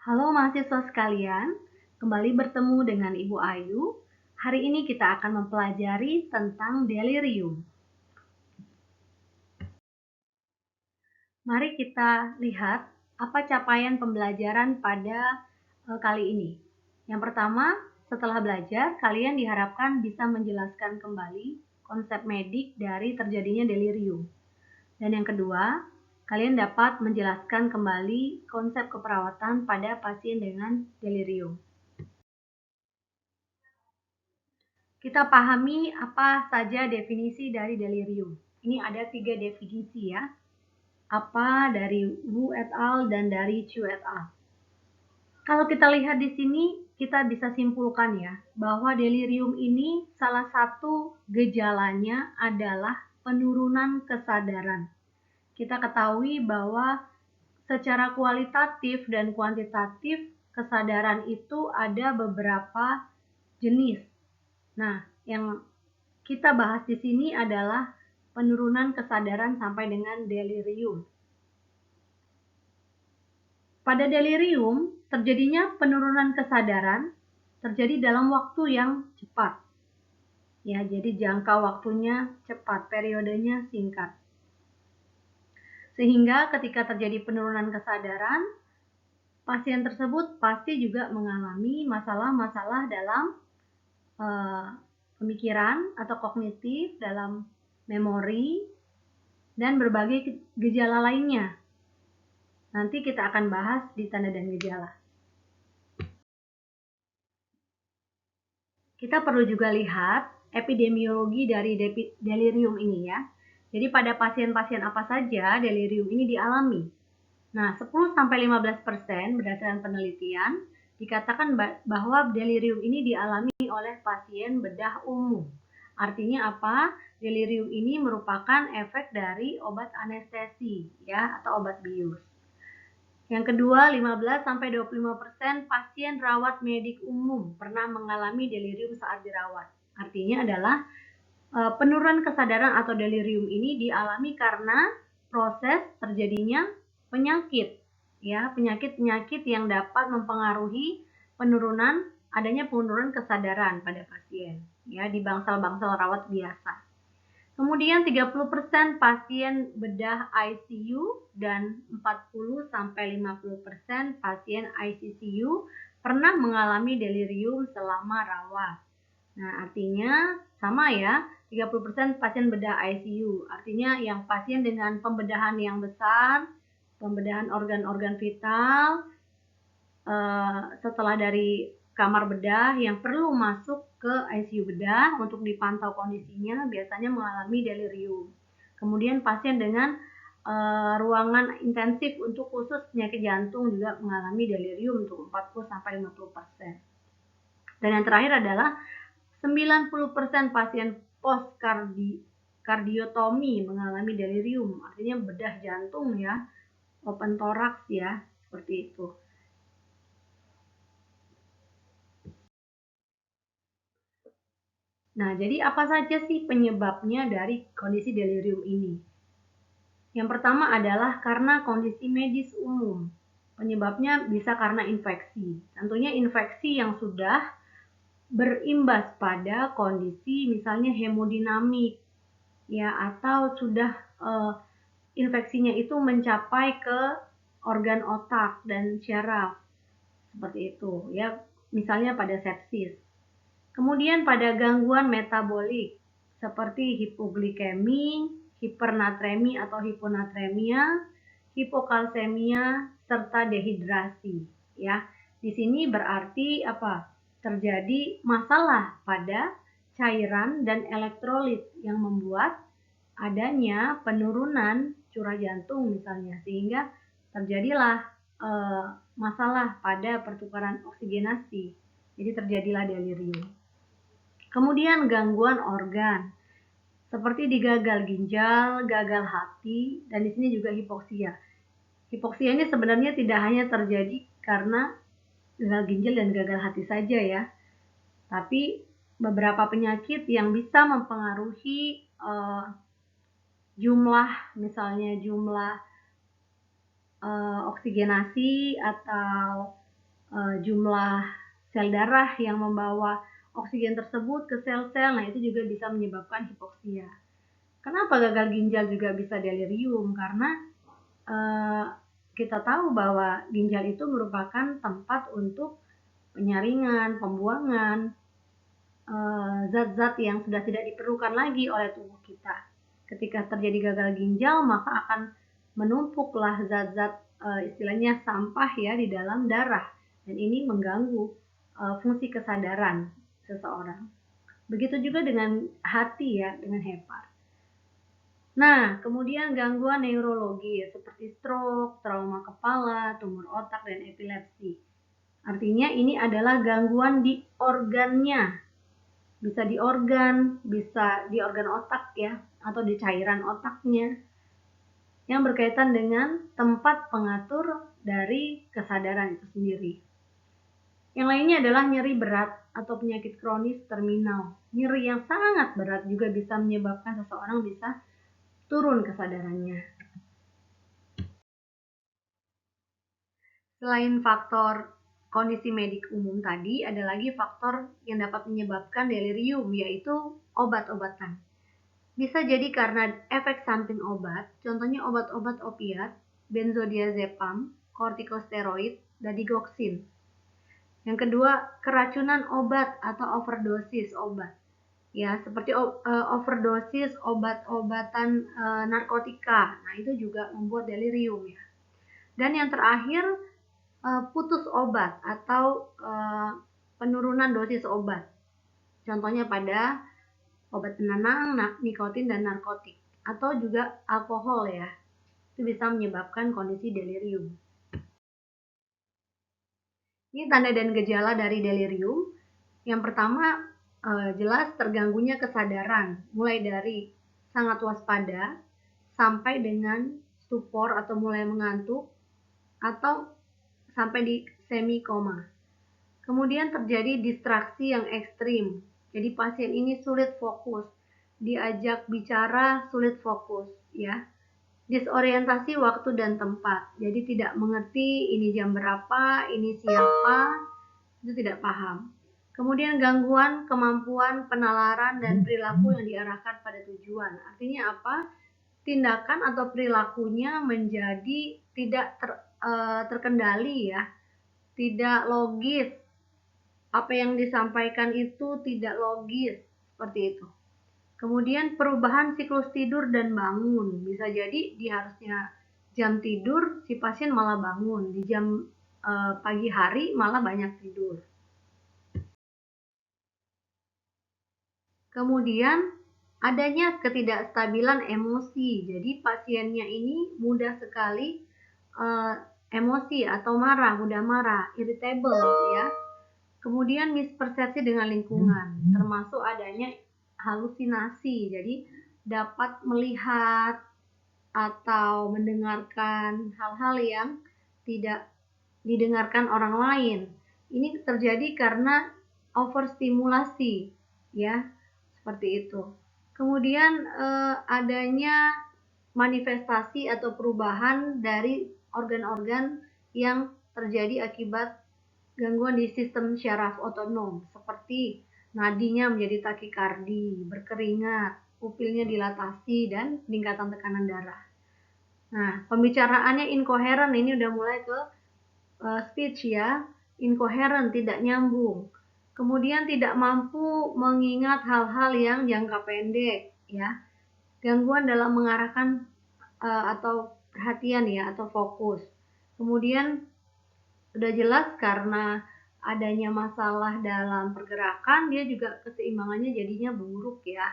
Halo mahasiswa sekalian, kembali bertemu dengan Ibu Ayu. Hari ini kita akan mempelajari tentang delirium. Mari kita lihat apa capaian pembelajaran pada kali ini. Yang pertama, setelah belajar, kalian diharapkan bisa menjelaskan kembali konsep medik dari terjadinya delirium. Dan yang kedua, kalian dapat menjelaskan kembali konsep keperawatan pada pasien dengan delirium. Kita pahami apa saja definisi dari delirium. Ini ada 3 definisi ya. Apa dari Wu et al. Dan dari Chu et al. Kalau kita lihat di sini, kita bisa simpulkan ya, bahwa delirium ini salah satu gejalanya adalah penurunan kesadaran. Kita ketahui bahwa secara kualitatif dan kuantitatif, kesadaran itu ada beberapa jenis. Nah, yang kita bahas di sini adalah penurunan kesadaran sampai dengan delirium. Pada delirium, terjadinya penurunan kesadaran terjadi dalam waktu yang cepat. Ya, jadi jangka waktunya cepat, periodenya singkat. Sehingga ketika terjadi penurunan kesadaran, pasien tersebut pasti juga mengalami masalah-masalah dalam pemikiran atau kognitif, dalam memori, dan berbagai gejala lainnya. Nanti kita akan bahas di tanda dan gejala. Kita perlu juga lihat epidemiologi dari delirium ini ya. Jadi pada pasien-pasien apa saja delirium ini dialami. Nah, 10-15% berdasarkan penelitian dikatakan bahwa delirium ini dialami oleh pasien bedah umum. Artinya apa? Delirium ini merupakan efek dari obat anestesi ya, atau obat bius. Yang kedua, 15-25% pasien rawat medik umum pernah mengalami delirium saat dirawat. Artinya adalah penurunan kesadaran atau delirium ini dialami karena proses terjadinya penyakit, ya, penyakit-penyakit yang dapat mempengaruhi adanya penurunan kesadaran pada pasien, ya, di bangsal-bangsal rawat biasa. Kemudian 30% pasien bedah ICU dan 40-50% pasien ICCU pernah mengalami delirium selama rawat. Nah, artinya sama ya, 30% pasien bedah ICU. Artinya yang pasien dengan pembedahan yang besar, pembedahan organ-organ vital, setelah dari kamar bedah yang perlu masuk ke ICU bedah untuk dipantau kondisinya biasanya mengalami delirium. Kemudian pasien dengan ruangan intensif untuk khusus penyakit jantung juga mengalami delirium untuk 40-50%. Dan yang terakhir adalah 90% pasien post-kardiotomi mengalami delirium, artinya bedah jantung ya, open thorax ya, seperti itu. Nah, jadi apa saja sih penyebabnya dari kondisi delirium ini? Yang pertama adalah karena kondisi medis umum. Penyebabnya bisa karena infeksi. Tentunya infeksi yang sudah berimbas pada kondisi misalnya hemodinamik, ya, atau sudah infeksinya itu mencapai ke organ otak dan syaraf, seperti itu, ya, misalnya pada sepsis. Kemudian pada gangguan metabolik seperti hipoglikemi, hipernatremi atau hiponatremia, hipokalsemia, serta dehidrasi. Ya, di sini berarti apa? Terjadi masalah pada cairan dan elektrolit yang membuat adanya penurunan curah jantung misalnya, sehingga terjadilah masalah pada pertukaran oksigenasi. Jadi terjadilah delirium. Kemudian gangguan organ seperti di gagal ginjal, gagal hati, dan di sini juga hipoksia. Hipoksia ini sebenarnya tidak hanya terjadi karena gagal ginjal dan gagal hati saja ya, tapi beberapa penyakit yang bisa mempengaruhi jumlah, misalnya jumlah oksigenasi atau jumlah sel darah yang membawa oksigen tersebut ke sel-sel. Nah, itu juga bisa menyebabkan hipoksia. Kenapa gagal ginjal juga bisa delirium? Karena kita tahu bahwa ginjal itu merupakan tempat untuk penyaringan, pembuangan zat-zat yang sudah tidak diperlukan lagi oleh tubuh kita. Ketika terjadi gagal ginjal, maka akan menumpuklah zat-zat istilahnya sampah ya di dalam darah, dan ini mengganggu fungsi kesadaran seseorang. Begitu juga dengan hati ya, dengan hepar. Nah, kemudian gangguan neurologi seperti stroke, trauma kepala, tumor otak, dan epilepsi. Artinya ini adalah gangguan di organnya, bisa di organ otak ya, atau di cairan otaknya, yang berkaitan dengan tempat pengatur dari kesadaran itu sendiri. Yang lainnya adalah nyeri berat atau penyakit kronis terminal. Nyeri yang sangat berat juga bisa menyebabkan seseorang bisa turun kesadarannya. Selain faktor kondisi medik umum tadi, ada lagi faktor yang dapat menyebabkan delirium, yaitu obat-obatan. Bisa jadi karena efek samping obat, contohnya obat-obat opiat, benzodiazepam, kortikosteroid, dan digoxin. Yang kedua, keracunan obat atau overdosis obat. Ya, seperti overdosis obat-obatan narkotika. Nah, itu juga membuat delirium ya. Dan yang terakhir, putus obat atau penurunan dosis obat. Contohnya pada obat penenang, nikotin, dan narkotik. Atau juga alkohol ya. Itu bisa menyebabkan kondisi delirium. Ini tanda dan gejala dari delirium. Yang pertama, jelas terganggunya kesadaran, mulai dari sangat waspada sampai dengan stupor atau mulai mengantuk, atau sampai di semi koma. Kemudian terjadi distraksi yang ekstrim. Jadi pasien ini sulit fokus, diajak bicara sulit fokus, ya. Disorientasi waktu dan tempat. Jadi tidak mengerti ini jam berapa, ini siapa, itu tidak paham. Kemudian gangguan kemampuan penalaran dan perilaku yang diarahkan pada tujuan. Artinya apa? Tindakan atau perilakunya menjadi tidak terkendali ya, tidak logis. Apa yang disampaikan itu tidak logis, seperti itu. Kemudian perubahan siklus tidur dan bangun. Bisa jadi di harusnya jam tidur, si pasien malah bangun. Di jam pagi hari malah banyak tidur. Kemudian adanya ketidakstabilan emosi. Jadi pasiennya ini mudah sekali emosi atau marah, mudah marah, irritable ya. Kemudian mispersepsi dengan lingkungan, termasuk adanya halusinasi. Jadi dapat melihat atau mendengarkan hal-hal yang tidak didengarkan orang lain. Ini terjadi karena overstimulasi, ya, seperti itu. Kemudian adanya manifestasi atau perubahan dari organ-organ yang terjadi akibat gangguan di sistem syaraf otonom, seperti nadinya menjadi takikardi, berkeringat, pupilnya dilatasi, dan peningkatan tekanan darah. Nah, pembicaraannya incoherent, ini udah mulai ke speech ya, incoherent, tidak nyambung. Kemudian tidak mampu mengingat hal-hal yang jangka pendek, ya. Gangguan dalam mengarahkan atau perhatian ya, atau fokus. Kemudian sudah jelas karena adanya masalah dalam pergerakan, dia juga keseimbangannya jadinya buruk ya.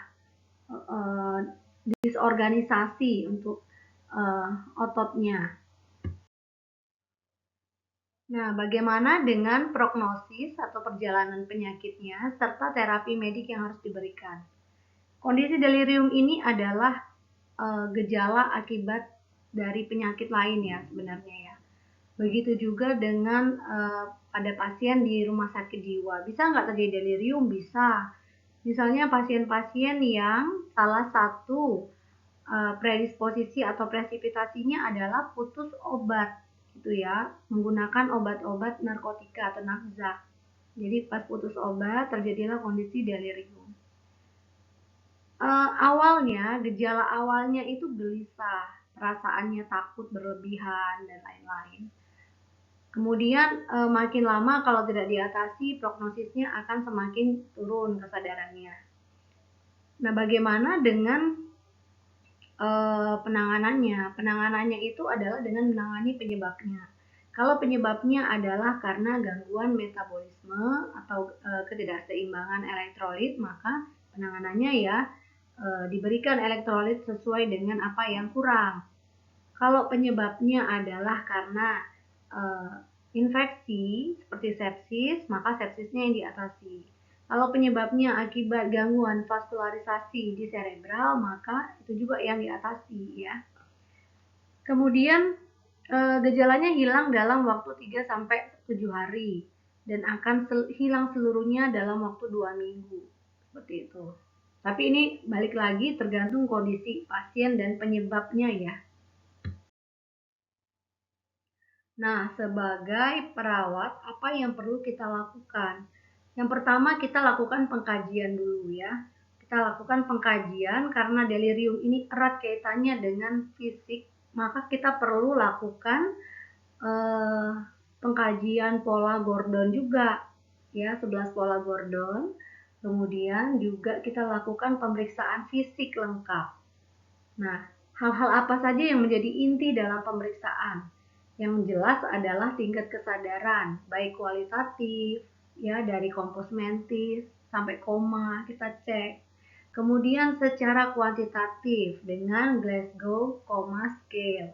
Disorganisasi untuk ototnya. Nah, bagaimana dengan prognosis atau perjalanan penyakitnya serta terapi medik yang harus diberikan? Kondisi delirium ini adalah gejala akibat dari penyakit lain ya sebenarnya ya. Begitu juga dengan pada pasien di rumah sakit jiwa. Bisa nggak terjadi delirium? Bisa. Misalnya pasien-pasien yang salah satu predisposisi atau presipitasinya adalah putus obat. itu ya, menggunakan obat-obat narkotika atau nafza. Jadi pas putus obat terjadilah kondisi delirium. Gejala awalnya itu gelisah, perasaannya takut berlebihan dan lain-lain. Kemudian makin lama kalau tidak diatasi, prognosisnya akan semakin turun kesadarannya. Nah, bagaimana dengan penanganannya? Penanganannya itu adalah dengan menangani penyebabnya. Kalau penyebabnya adalah karena gangguan metabolisme atau ketidakseimbangan elektrolit, maka penanganannya ya diberikan elektrolit sesuai dengan apa yang kurang. Kalau penyebabnya adalah karena infeksi seperti sepsis, maka sepsisnya yang diatasi. Kalau penyebabnya akibat gangguan vaskularisasi di cerebral, maka itu juga yang diatasi ya. Kemudian gejalanya hilang dalam waktu 3-7 hari dan akan hilang seluruhnya dalam waktu 2 minggu. Seperti itu. Tapi ini balik lagi tergantung kondisi pasien dan penyebabnya ya. Nah, sebagai perawat, apa yang perlu kita lakukan? Yang pertama, kita lakukan pengkajian dulu ya. Kita lakukan pengkajian karena delirium ini erat kaitannya dengan fisik, maka kita perlu lakukan pengkajian pola Gordon juga, ya, 11 pola Gordon. Kemudian juga kita lakukan pemeriksaan fisik lengkap. Nah, hal-hal apa saja yang menjadi inti dalam pemeriksaan? Yang jelas adalah tingkat kesadaran, baik kualitatif, ya dari kompos mentis sampai koma kita cek. Kemudian secara kuantitatif dengan Glasgow Coma Scale.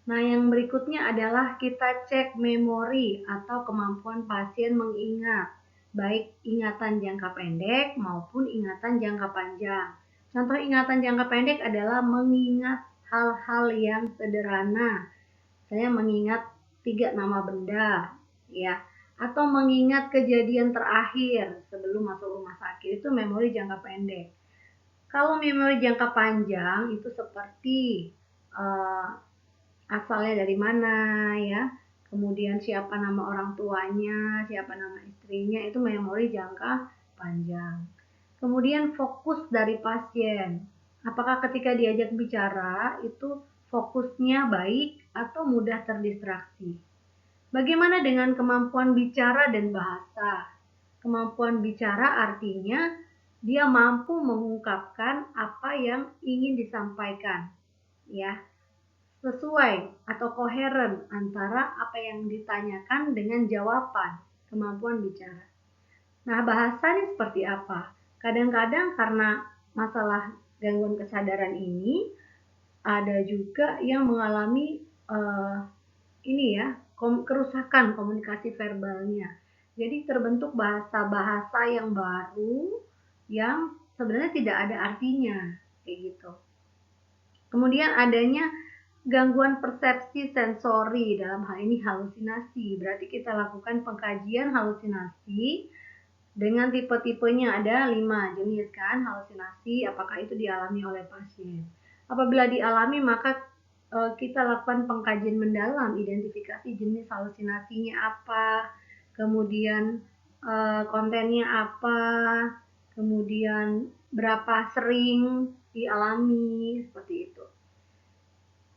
Nah, yang berikutnya adalah kita cek memori atau kemampuan pasien mengingat, baik ingatan jangka pendek maupun ingatan jangka panjang. Contoh ingatan jangka pendek adalah mengingat hal-hal yang sederhana. Saya mengingat 3 nama benda, ya, atau mengingat kejadian terakhir sebelum masuk rumah sakit, itu memori jangka pendek. Kalau memori jangka panjang itu seperti asalnya dari mana, ya, kemudian siapa nama orang tuanya, siapa nama istrinya, itu memori jangka panjang. Kemudian fokus dari pasien, apakah ketika diajak bicara itu fokusnya baik atau mudah terdistraksi. Bagaimana dengan kemampuan bicara dan bahasa? Kemampuan bicara artinya dia mampu mengungkapkan apa yang ingin disampaikan, ya, sesuai atau koheren antara apa yang ditanyakan dengan jawaban, kemampuan bicara. Nah, bahasanya seperti apa? Kadang-kadang karena masalah gangguan kesadaran ini, ada juga yang mengalami kerusakan komunikasi verbalnya. Jadi terbentuk bahasa-bahasa yang baru yang sebenarnya tidak ada artinya, kayak gitu. Kemudian adanya gangguan persepsi sensori, dalam hal ini halusinasi. Berarti kita lakukan pengkajian halusinasi dengan tipe-tipenya, ada 5 jenis kan halusinasi, apakah itu dialami oleh pasien. Apabila dialami maka kita lakukan pengkajian mendalam, identifikasi jenis halusinasinya apa, kemudian kontennya apa, kemudian berapa sering dialami, seperti itu.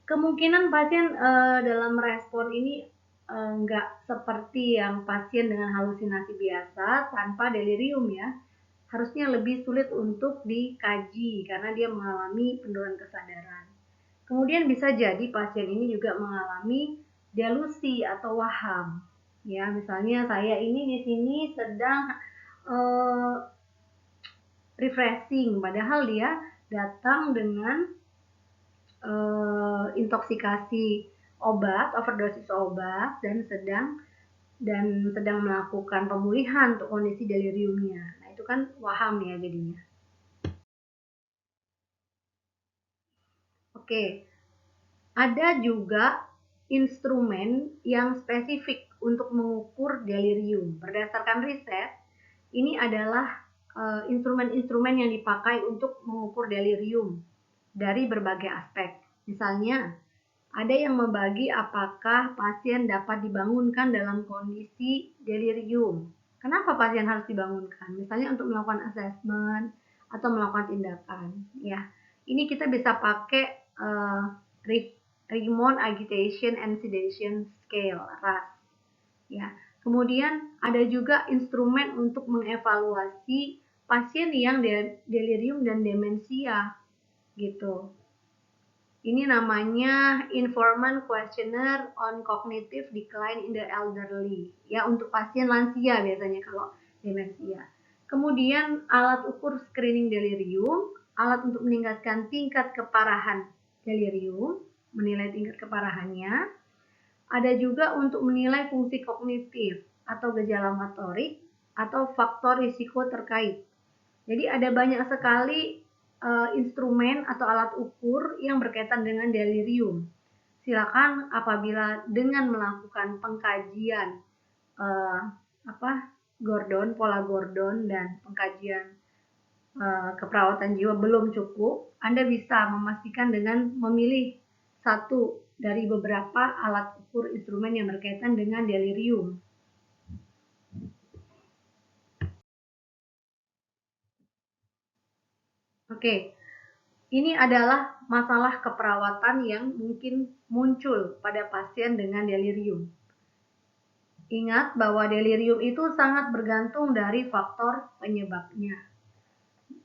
Kemungkinan pasien dalam respon ini nggak seperti yang pasien dengan halusinasi biasa tanpa delirium ya. Harusnya lebih sulit untuk dikaji karena dia mengalami penurunan kesadaran. Kemudian bisa jadi pasien ini juga mengalami delusi atau waham. Ya, misalnya saya ini di sini sedang refreshing, padahal dia datang dengan intoksikasi obat, overdosis obat, dan sedang melakukan pemulihan untuk kondisi deliriumnya. Nah, itu kan waham ya jadinya. Oke, ada juga instrumen yang spesifik untuk mengukur delirium. Berdasarkan riset, ini adalah instrumen-instrumen yang dipakai untuk mengukur delirium dari berbagai aspek. Misalnya, Ada yang membagi apakah pasien dapat dibangunkan dalam kondisi delirium. Kenapa pasien harus dibangunkan? Misalnya untuk melakukan assessment atau melakukan tindakan. Ya, ini kita bisa pakai Raymond Agitation and Sedation Scale (RASS). Ya, kemudian ada juga instrumen untuk mengevaluasi pasien yang delirium dan demensia, gitu. Ini namanya Informant Questionnaire on Cognitive Decline in the Elderly, ya, untuk pasien lansia biasanya kalau demensia. Kemudian alat ukur screening delirium, alat untuk meningkatkan tingkat keparahan delirium, menilai tingkat keparahannya. Ada juga untuk menilai fungsi kognitif atau gejala motorik atau faktor risiko terkait. Jadi ada banyak sekali instrumen atau alat ukur yang berkaitan dengan delirium. Silakan apabila dengan melakukan pengkajian pola Gordon dan pengkajian keperawatan jiwa belum cukup, Anda bisa memastikan dengan memilih satu dari beberapa alat ukur instrumen yang berkaitan dengan delirium. Oke. Ini adalah masalah keperawatan yang mungkin muncul pada pasien dengan delirium. Ingat bahwa delirium itu sangat bergantung dari faktor penyebabnya.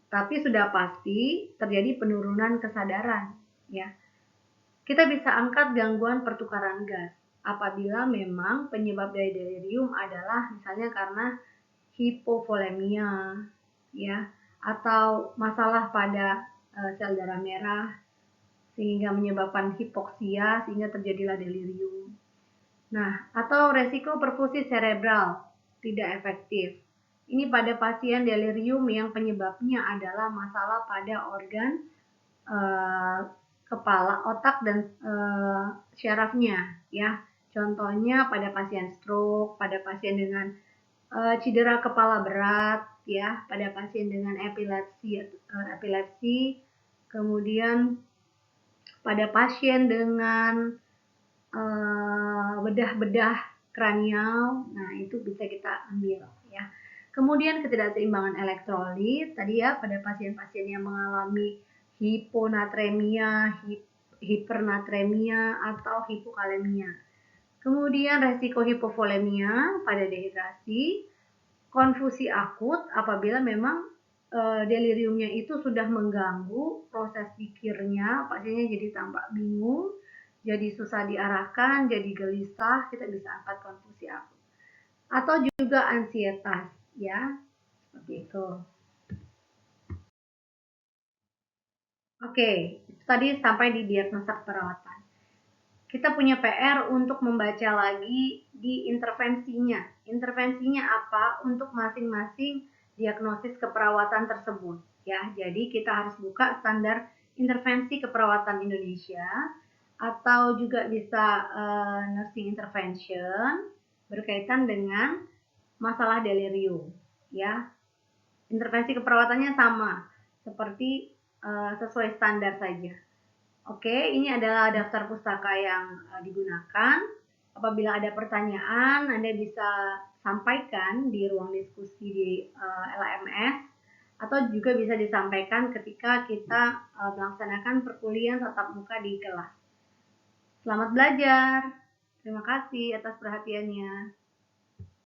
Tapi sudah pasti terjadi penurunan kesadaran, ya. Kita bisa angkat gangguan pertukaran gas apabila memang penyebab dari delirium adalah misalnya karena hipovolemia, ya, atau masalah pada sel darah merah sehingga menyebabkan hipoksia sehingga terjadilah delirium. Nah, atau resiko perfusi cerebral tidak efektif. Ini pada pasien delirium yang penyebabnya adalah masalah pada organ kepala, otak dan syarafnya, ya. Contohnya pada pasien stroke, pada pasien dengan cedera kepala berat, ya, pada pasien dengan epilepsi, kemudian pada pasien dengan bedah-bedah kranial, nah itu bisa kita ambil, ya. Kemudian ketidakseimbangan elektrolit tadi ya pada pasien-pasien yang mengalami hiponatremia, hipernatremia atau hipokalemia. Kemudian resiko hipovolemia pada dehidrasi, konfusi akut apabila memang deliriumnya itu sudah mengganggu proses pikirnya, pasiennya jadi tampak bingung, jadi susah diarahkan, jadi gelisah, kita bisa angkat konfusi akut. Atau juga ansietas, ya, seperti itu. Oke, itu tadi sampai di diagnosa perawatan. Kita punya PR untuk membaca lagi di intervensinya. Intervensinya apa untuk masing-masing diagnosis keperawatan tersebut, ya. Jadi kita harus buka standar intervensi keperawatan Indonesia atau juga bisa nursing intervention berkaitan dengan masalah delirium, ya. Intervensi keperawatannya sama seperti sesuai standar saja. Oke, ini adalah daftar pustaka yang digunakan. Apabila ada pertanyaan, Anda bisa sampaikan di ruang diskusi di LMS atau juga bisa disampaikan ketika kita melaksanakan perkuliahan tatap muka di kelas. Selamat belajar. Terima kasih atas perhatiannya.